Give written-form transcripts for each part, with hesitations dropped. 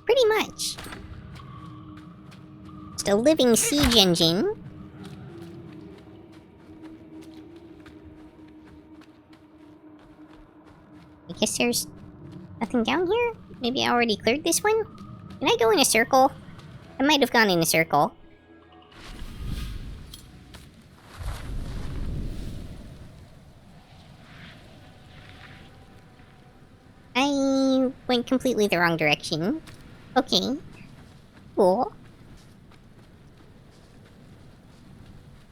Pretty much. Just a living siege engine. I guess there's nothing down here? Maybe I already cleared this one? Can I go in a circle? I might have gone in a circle. I went completely the wrong direction. Okay. Cool.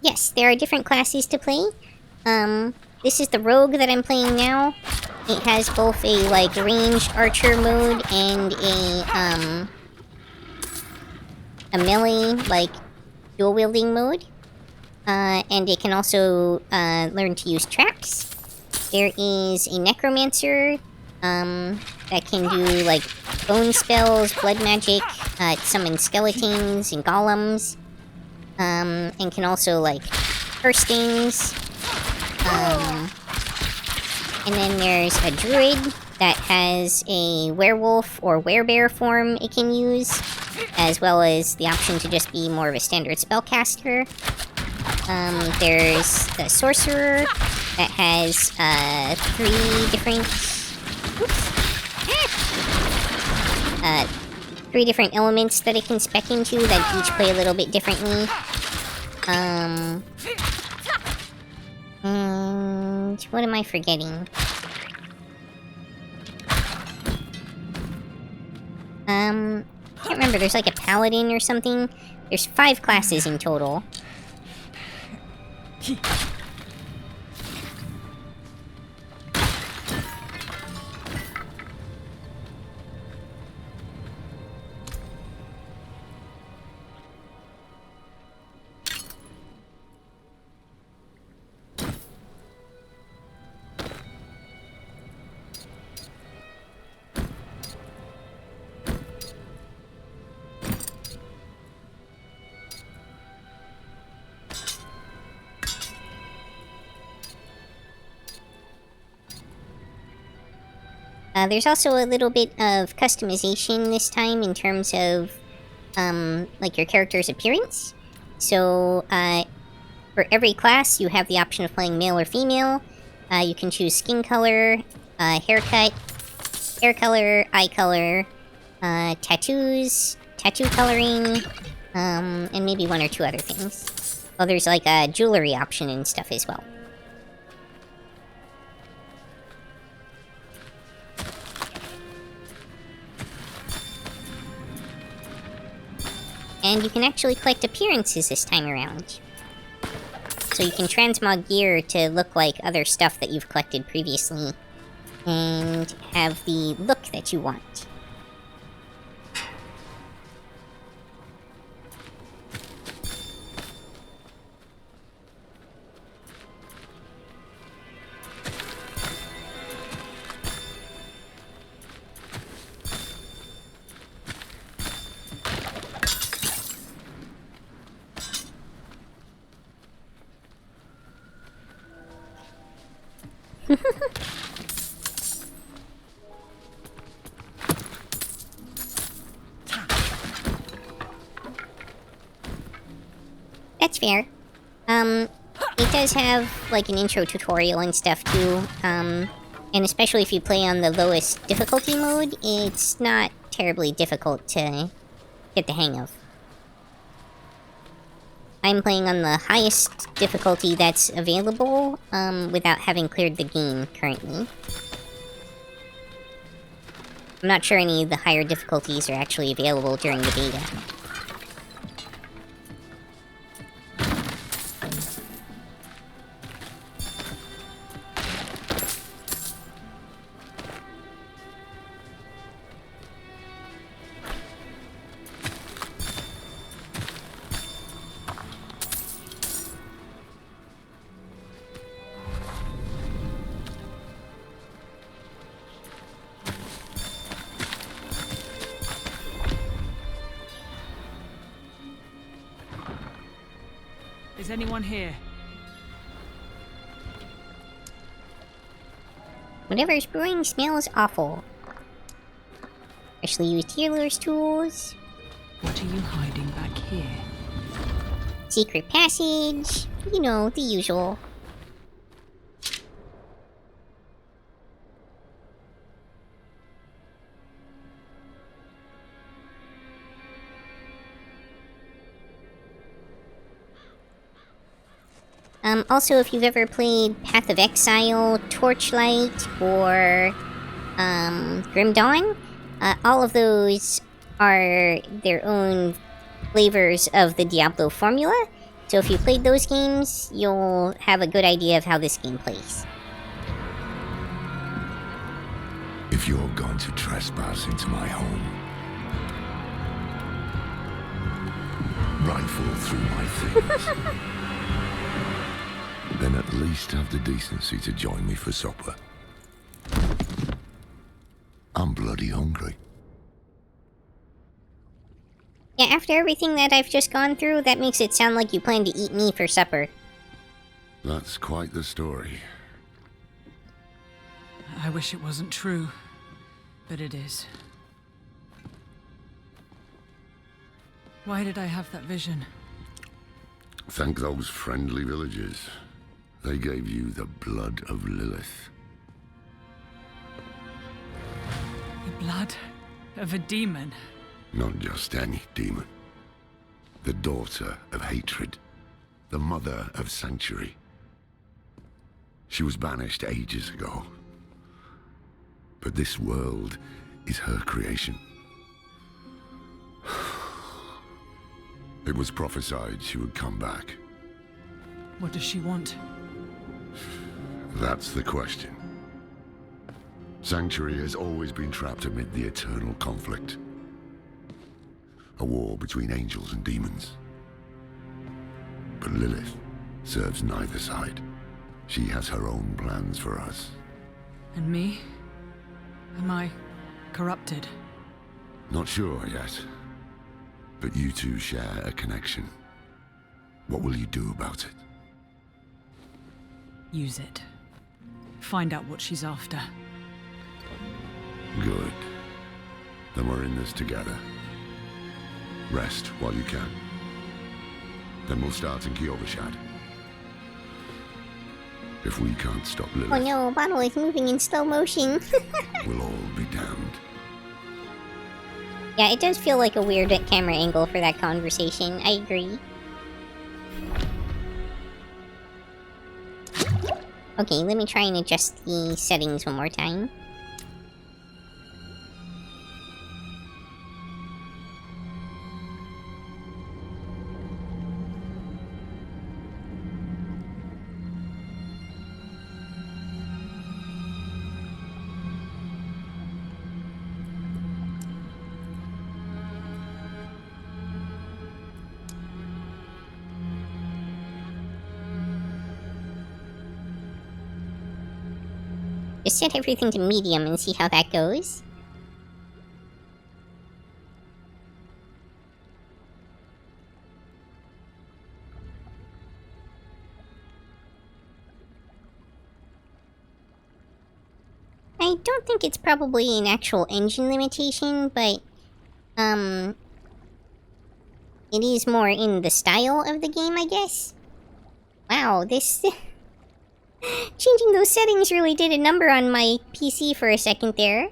Yes, there are different classes to play. This is the rogue that I'm playing now. It has both a, like, ranged archer mode and a melee, like, dual-wielding mode. And it can also, learn to use traps. There is a necromancer, that can do, like, bone spells, blood magic, summon skeletons and golems. And can also, like, curse things. And then there's a druid that has a werewolf or werebear form it can use, as well as the option to just be more of a standard spellcaster. There's the sorcerer that has, 3 different... three different elements that it can spec into that each play a little bit differently. And what am I forgetting? Can't remember, there's like a paladin or something. There's 5 classes in total. There's also a little bit of customization this time in terms of, like your character's appearance. So, for every class, you have the option of playing male or female. You can choose skin color, haircut, hair color, eye color, tattoos, tattoo coloring, and maybe 1 or 2 other things. Oh, there's like a jewelry option and stuff as well. And you can actually collect appearances this time around. So you can transmog gear to look like other stuff that you've collected previously, and have the look that you want. That's fair. It does have, like, an intro tutorial and stuff, too. And especially if you play on the lowest difficulty mode, it's not terribly difficult to get the hang of. I'm playing on the highest difficulty that's available, without having cleared the game currently. I'm not sure any of the higher difficulties are actually available during the beta. Is anyone here? Whatever's brewing smells awful. Freshly used healer's tools. What are you hiding back here? Secret passage. You know, the usual. Also, if you've ever played Path of Exile, Torchlight, or, Grim Dawn, all of those are their own flavors of the Diablo formula. So if you played those games, you'll have a good idea of how this game plays. If you're going to trespass into my home, rifle through my things, then at least have the decency to join me for supper. I'm bloody hungry. Yeah, after everything that I've just gone through, that makes it sound like you plan to eat me for supper. That's quite the story. I wish it wasn't true, but it is. Why did I have that vision? Thank those friendly villagers. They gave you the blood of Lilith. The blood of a demon. Not just any demon. The daughter of hatred. The mother of sanctuary. She was banished ages ago. But this world is her creation. It was prophesied she would come back. What does she want? That's the question. Sanctuary has always been trapped amid the eternal conflict. A war between angels and demons. But Lilith serves neither side. She has her own plans for us. And me? Am I corrupted? Not sure yet. But you two share a connection. What will you do about it? Use it. Find out what she's after. Good. Then we're in this together. Rest while you can. Then we'll start in Kyovashad. If we can't stop Lilith... Oh no, Bottle is moving in slow motion. we'll all be damned. Yeah, it does feel like a weird camera angle for that conversation. I agree. Okay, let me try and adjust the settings one more time. Just set everything to medium and see how that goes. I don't think it's probably an actual engine limitation, but, it is more in the style of the game, I guess. Wow, this... Changing those settings really did a number on my PC for a second there.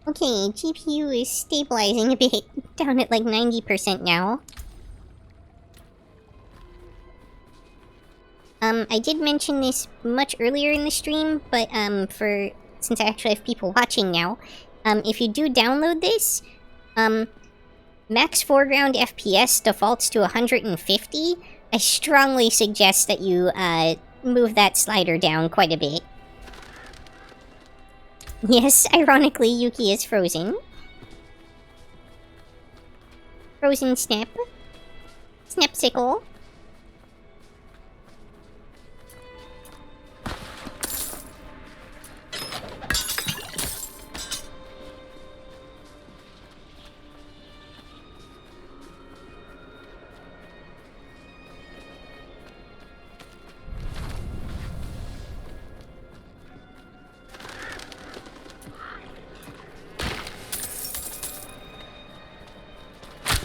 Okay, GPU is stabilizing a bit, down at like 90% now. I did mention this much earlier in the stream, but since I actually have people watching now, if you do download this, max foreground FPS defaults to 150. I strongly suggest that you move that slider down quite a bit. Yes, ironically, Yuki is frozen. Frozen Snap. Snapsicle.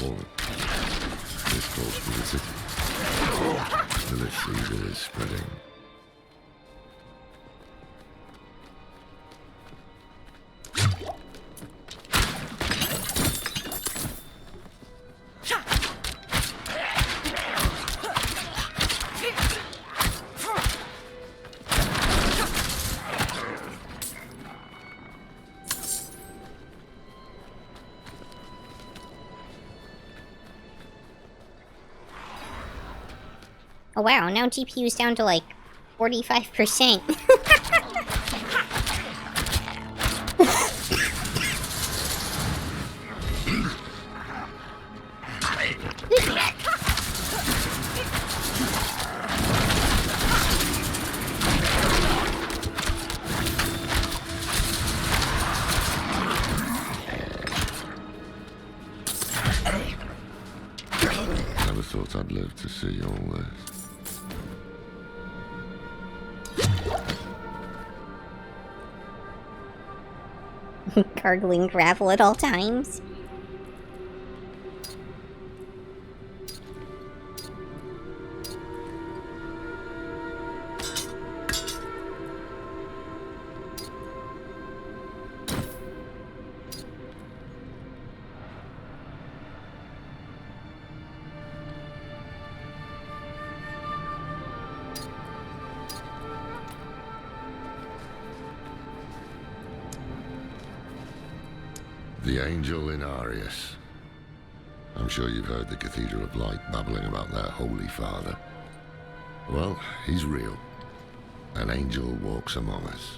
fallen. This calls for the city. Lilith's evil is spreading. Oh wow, now GPU's down to like 45%. Never thought I'd live to see all this. Gargling gravel at all times. The Angel in Arius. I'm sure you've heard the Cathedral of Light babbling about their Holy Father. Well, he's real. An angel walks among us.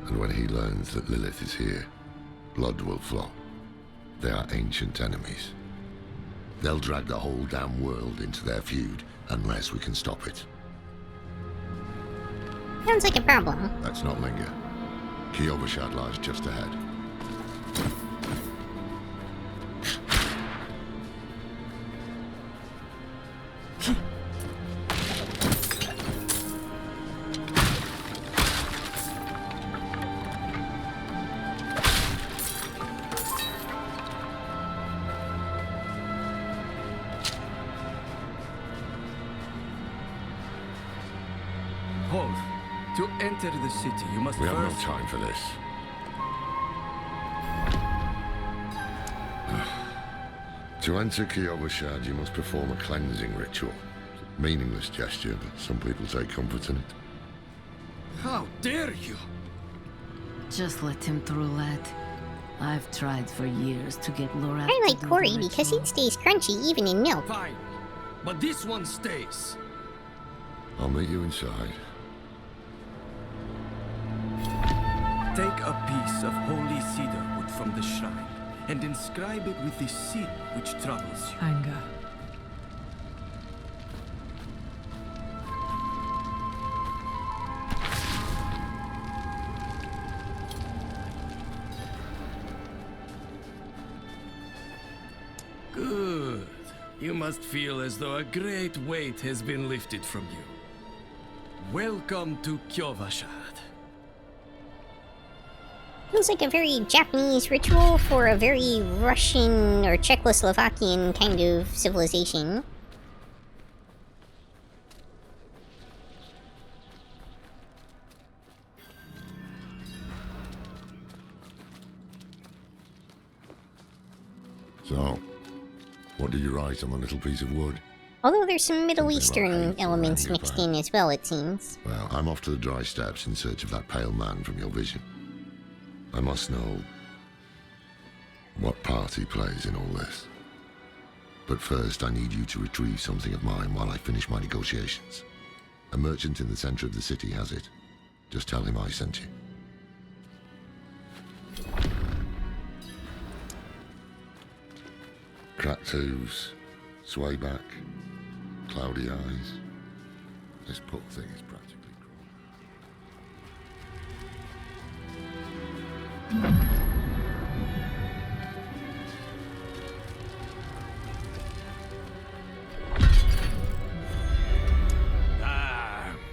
And when he learns that Lilith is here, blood will flow. They are ancient enemies. They'll drag the whole damn world into their feud unless we can stop it. Sounds like a problem. Let's not linger. Kyovashad lies just ahead. Hold. To enter the city, you must We have no first... time for this. To enter Kyovashad, you must perform a cleansing ritual. Meaningless gesture, but some people take comfort in it. How dare you! Just let him through, lad. I've tried for years to get Laura. I to like do Corey the because ritual. it stays crunchy even in milk. Fine. But this one stays. I'll meet you inside. Take a piece of holy cedar wood from the shrine and inscribe it with the sin which troubles you. Anger. Good. You must feel as though a great weight has been lifted from you. Welcome to Kyovashad. Feels like a very Japanese ritual for a very Russian or Czechoslovakian kind of civilization. So, what did you write on the little piece of wood? Although there's some Middle Something Eastern about hate or elements anger, mixed perhaps. in as well, it seems. Well, I'm off to the dry steppes in search of that pale man from your vision. I must know what part he plays in all this. But first, I need you to retrieve something of mine while I finish my negotiations. A merchant in the center of the city has it. Just tell him I sent you. Cracked hooves, sway back, cloudy eyes. This poor thing is practically crawling.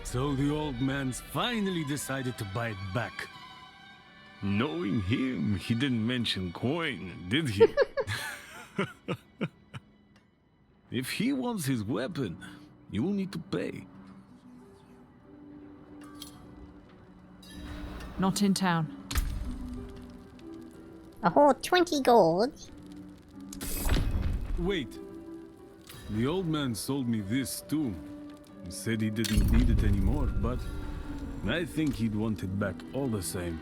So the old man's finally decided to buy it back. Knowing him, he didn't mention coin, did he? If he wants his weapon, you will need to pay. Not in town. A whole 20 gold. Wait. The old man sold me this too. He said he didn't need it anymore, but I think he'd want it back all the same.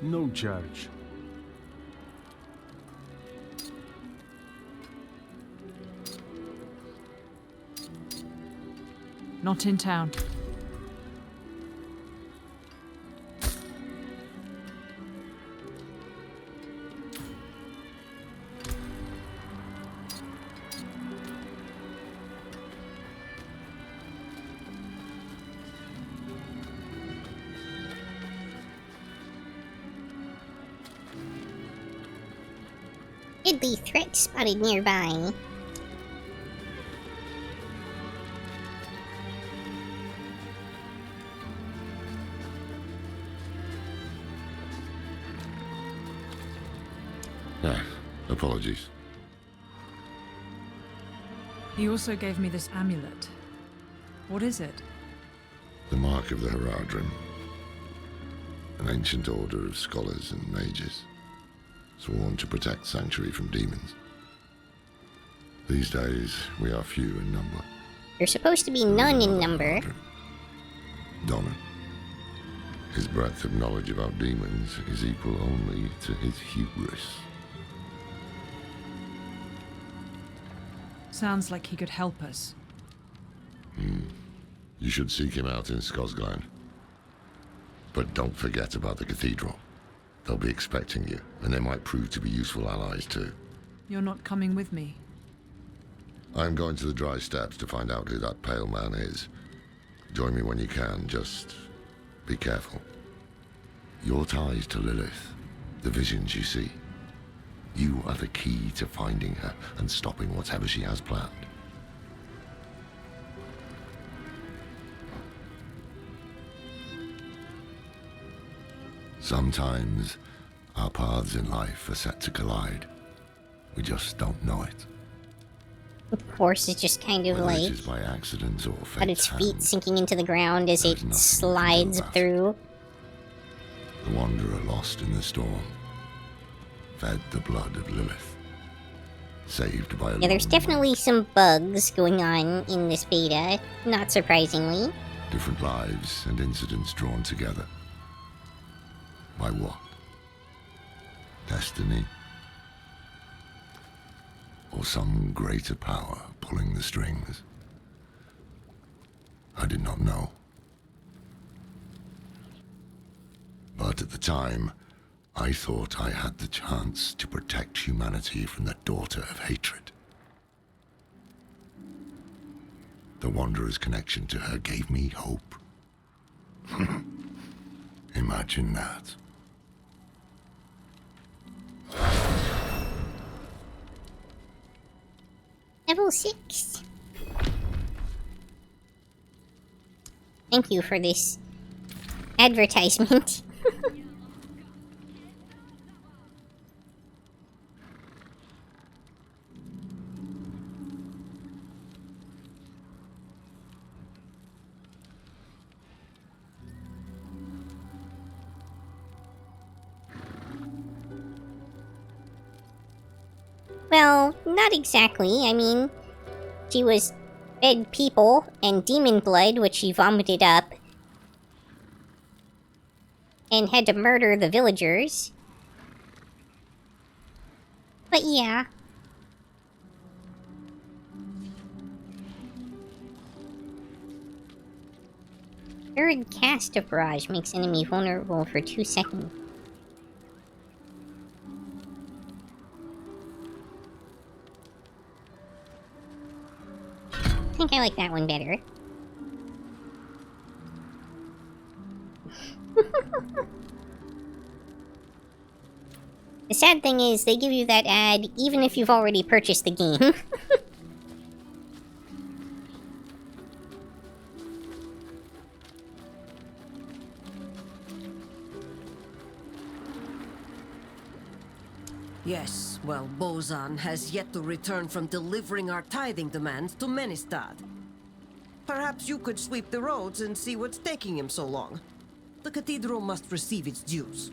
No charge. Not in town. Deadly threat spotted nearby. Ah, apologies. He also gave me this amulet. What is it? The Mark of the Heradrim. An ancient order of scholars and mages, sworn to protect Sanctuary from demons. These days, we are few in number. You're supposed to be none in number. Donner. His breadth of knowledge about demons is equal only to his hubris. Sounds like he could help us. You should seek him out in Skosglen. But don't forget about the cathedral. They'll be expecting you, and they might prove to be useful allies too. You're not coming with me. I'm going to the Dry Steppes to find out who that pale man is. Join me when you can, just be careful. Your ties to Lilith, the visions you see, you are the key to finding her and stopping whatever she has planned. Sometimes our paths in life are set to collide. We just don't know it. Of course, it's just kind of Whether like it is by accident or at fate's its feet hand, sinking into the ground as there's it nothing we can do slides about it. through. The wanderer lost in the storm, fed the blood of Lilith, saved by a Yeah, there's lone definitely monk. some bugs going on in this beta, not surprisingly. Different lives and incidents drawn together. By what? Destiny? Or some greater power pulling the strings? I did not know. But at the time, I thought I had the chance to protect humanity from the daughter of hatred. The Wanderer's connection to her gave me hope. Imagine that. Level 6. Thank you for this advertisement. Well, not exactly. I mean, she was fed people and demon blood, which she vomited up, and had to murder the villagers. But yeah. Third cast of barrage makes enemy vulnerable for 2 seconds. I think I like that one better. The sad thing is, they give you that ad even if you've already purchased the game. Yes, well, Bozan has yet to return from delivering our tithing demands to Menestad. Perhaps you could sweep the roads and see what's taking him so long. The cathedral must receive its dues.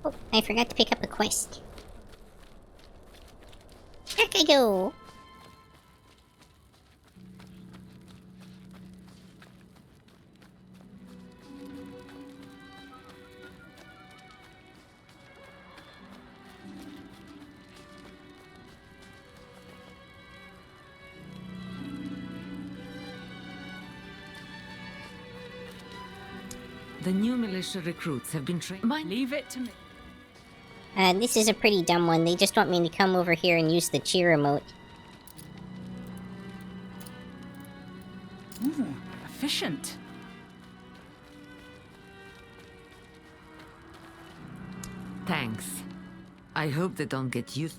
Oh, I forgot to pick up a quest. Back I go! The new militia recruits have been trained. Leave it to me. This is a pretty dumb one. They just want me to come over here and use the cheer emote. Ooh, efficient. Thanks. I hope they don't get used.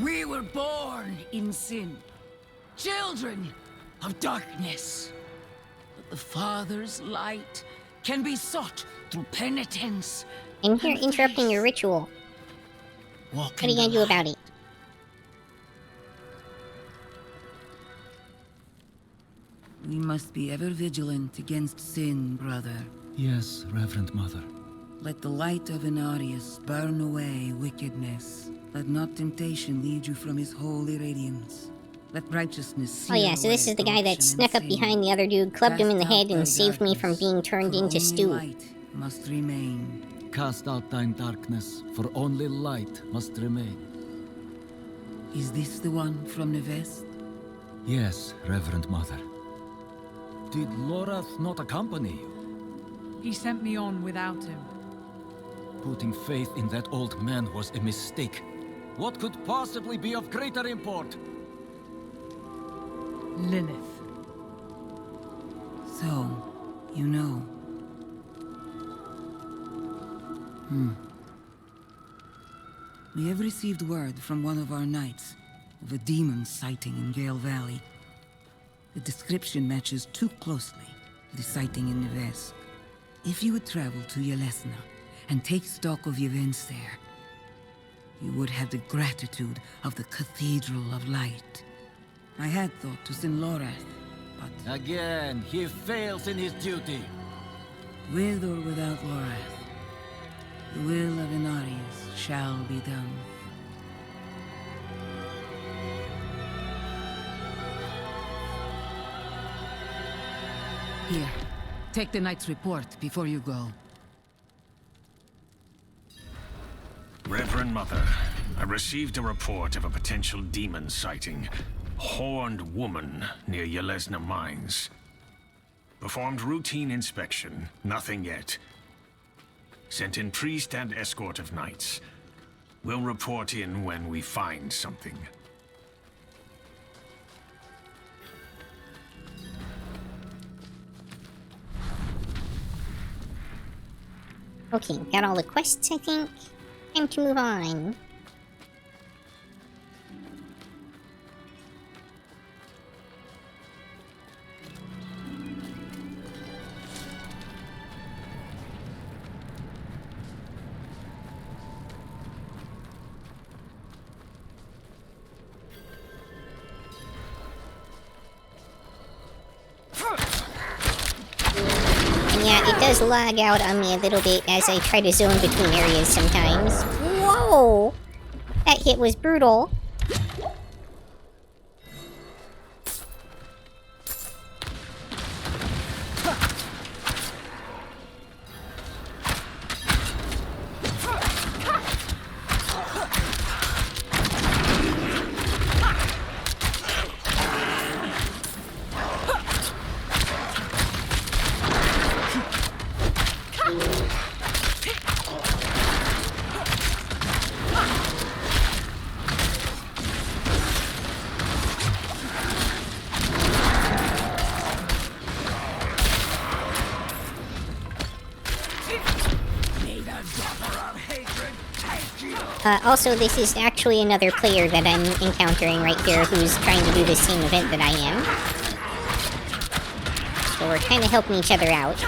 We were born in sin, children of darkness. But the Father's light can be sought through penitence. I'm here interrupting your ritual. Walk What are you gonna do about it? We must be ever vigilant against sin, brother. Yes, Reverend Mother. Let the light of Inarius burn away wickedness. Let not temptation lead you from his holy radiance. Let righteousness Oh yeah, so this is the guy that snuck up behind the other dude, clubbed him in the head, and saved me from being turned into stew. Light must remain. Cast out thine darkness, for only light must remain. Is this the one from the west? Yes, Reverend Mother. Did Lorath not accompany you? He sent me on without him. Putting faith in that old man was a mistake. What could possibly be of greater import? Lilith. So, you know. We have received word from one of our knights of a demon sighting in Gale Valley. The description matches too closely with the sighting in Nevesk. If you would travel to Yelesna and take stock of the events there, you would have the gratitude of the Cathedral of Light. I had thought to send Lorath, but Again, he fails in his duty. with or without Lorath, the will of Inarius shall be done. Here, take the knight's report before you go. Reverend Mother, I received a report of a potential demon sighting. Horned woman near Yelesna Mines. Performed routine inspection, nothing yet. Sent in priest and escort of knights. We'll report in when we find something. Okay, got all the quests, I think. Time to move on. And yeah, it does lag out on me a little bit as I try to zone between areas sometimes. Whoa! That hit was brutal. Also, this is actually another player that I'm encountering right here who's trying to do the same event that I am. So we're kind of helping each other out.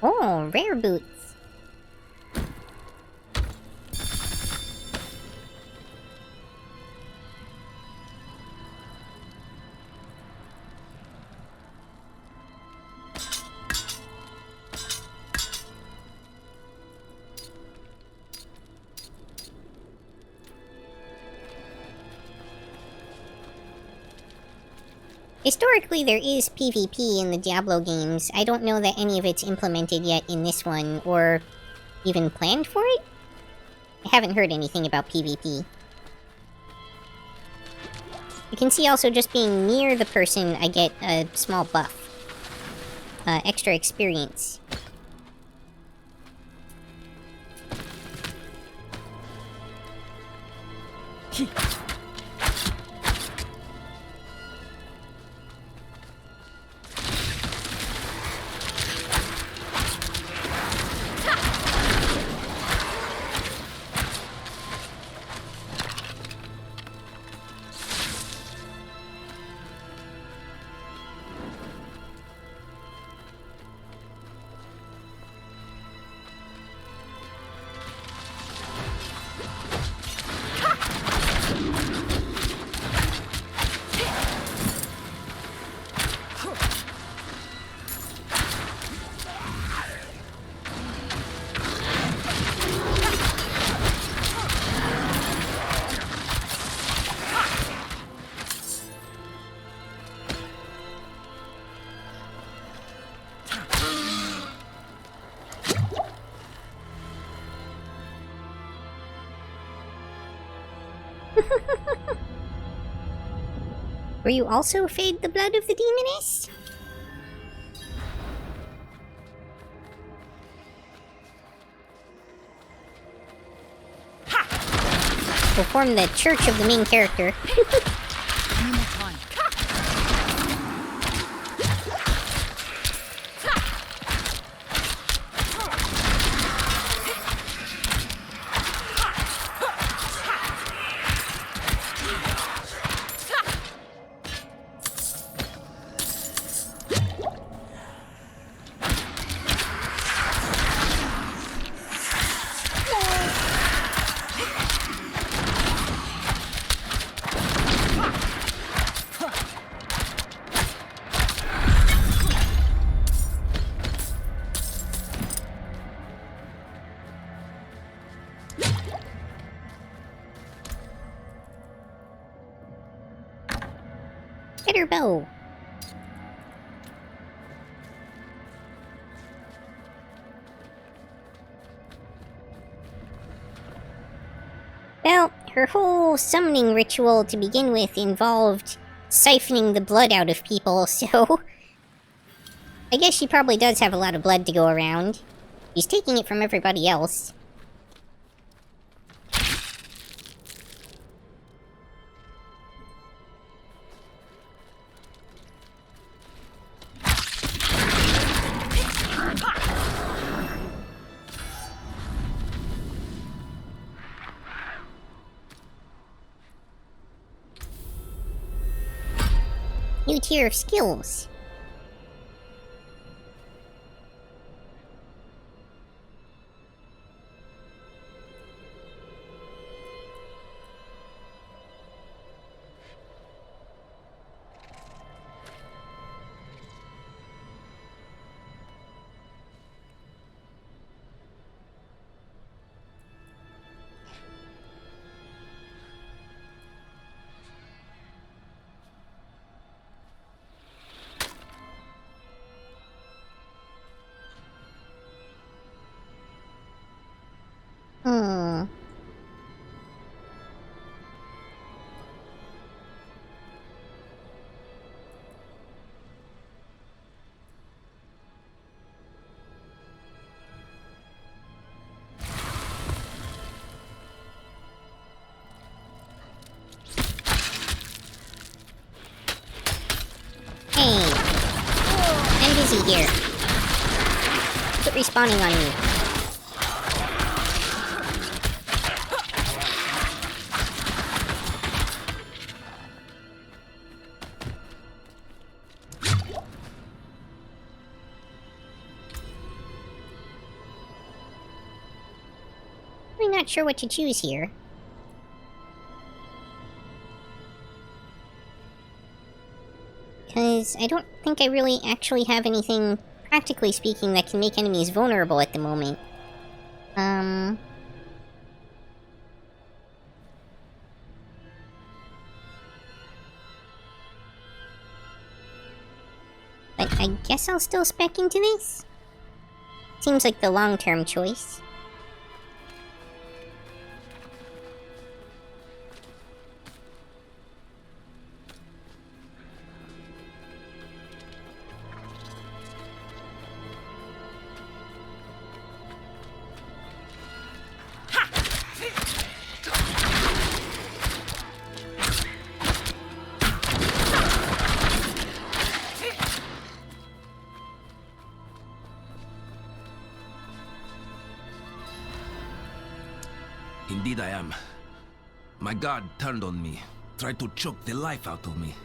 Oh, rare boots. Historically, there is PvP in the Diablo games. I don't know that any of it's implemented yet in this one, or even planned for it? I haven't heard anything about PvP. You can see also just being near the person, I get a small buff. Extra experience. Were you also fed the blood of the demoness? Will form the church of the main character. Better bow. Well, her whole summoning ritual to begin with involved siphoning the blood out of people, so I guess she probably does have a lot of blood to go around. She's taking it from everybody else. New tier of skills. here. Quit respawning on me. I'm not sure what to choose here. Because I don't think I really actually have anything, practically speaking, that can make enemies vulnerable at the moment. But I guess I'll still spec into this? Seems like the long-term choice. Indeed I am. My guard turned on me, tried to choke the life out of me.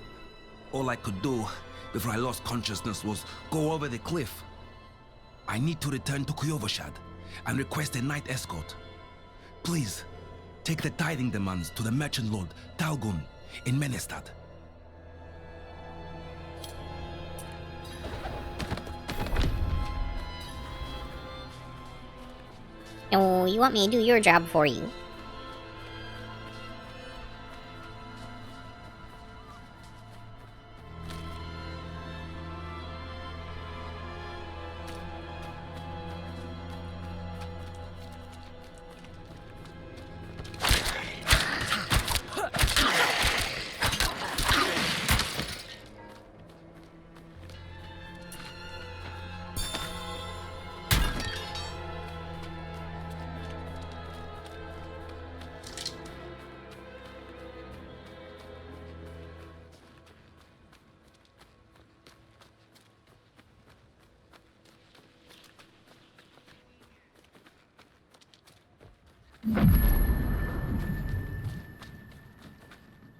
All I could do before I lost consciousness was go over the cliff. I need to return to Kuyovashad and request a night escort. Please, take the tithing demands to the merchant lord, Talgun, in Menestad. Oh, you want me to do your job for you?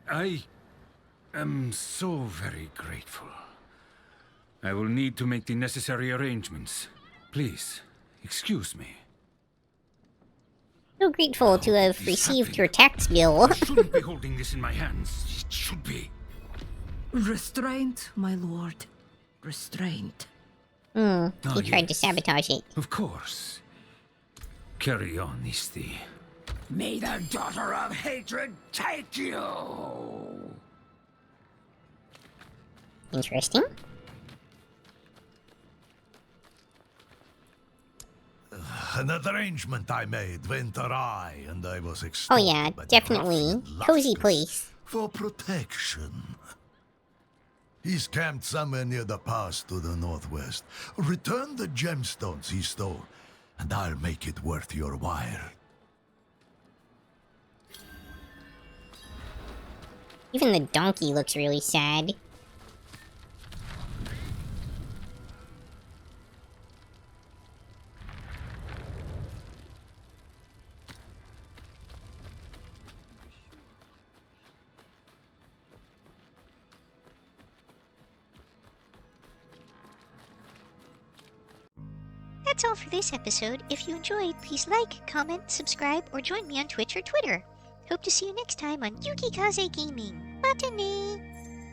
I am so very grateful. I will need to make the necessary arrangements. Please, excuse me. So grateful to have received your tax bill. I shouldn't be holding this in my hands. It should be. Restraint, my lord. Restraint. He tried to sabotage it. Of course. Carry on, Isti. May the daughter of hatred take you! Interesting. An arrangement I made went awry, and I was Oh extolled yeah, by the definitely. ruffian Cozy Luskus place. for protection. He's camped somewhere near the pass to the northwest. Return the gemstones he stole, and I'll make it worth your while. Even the donkey looks really sad. That's all for this episode. If you enjoyed, please like, comment, subscribe, or join me on Twitch or Twitter. Hope to see you next time on Yukikaze Gaming. Botany!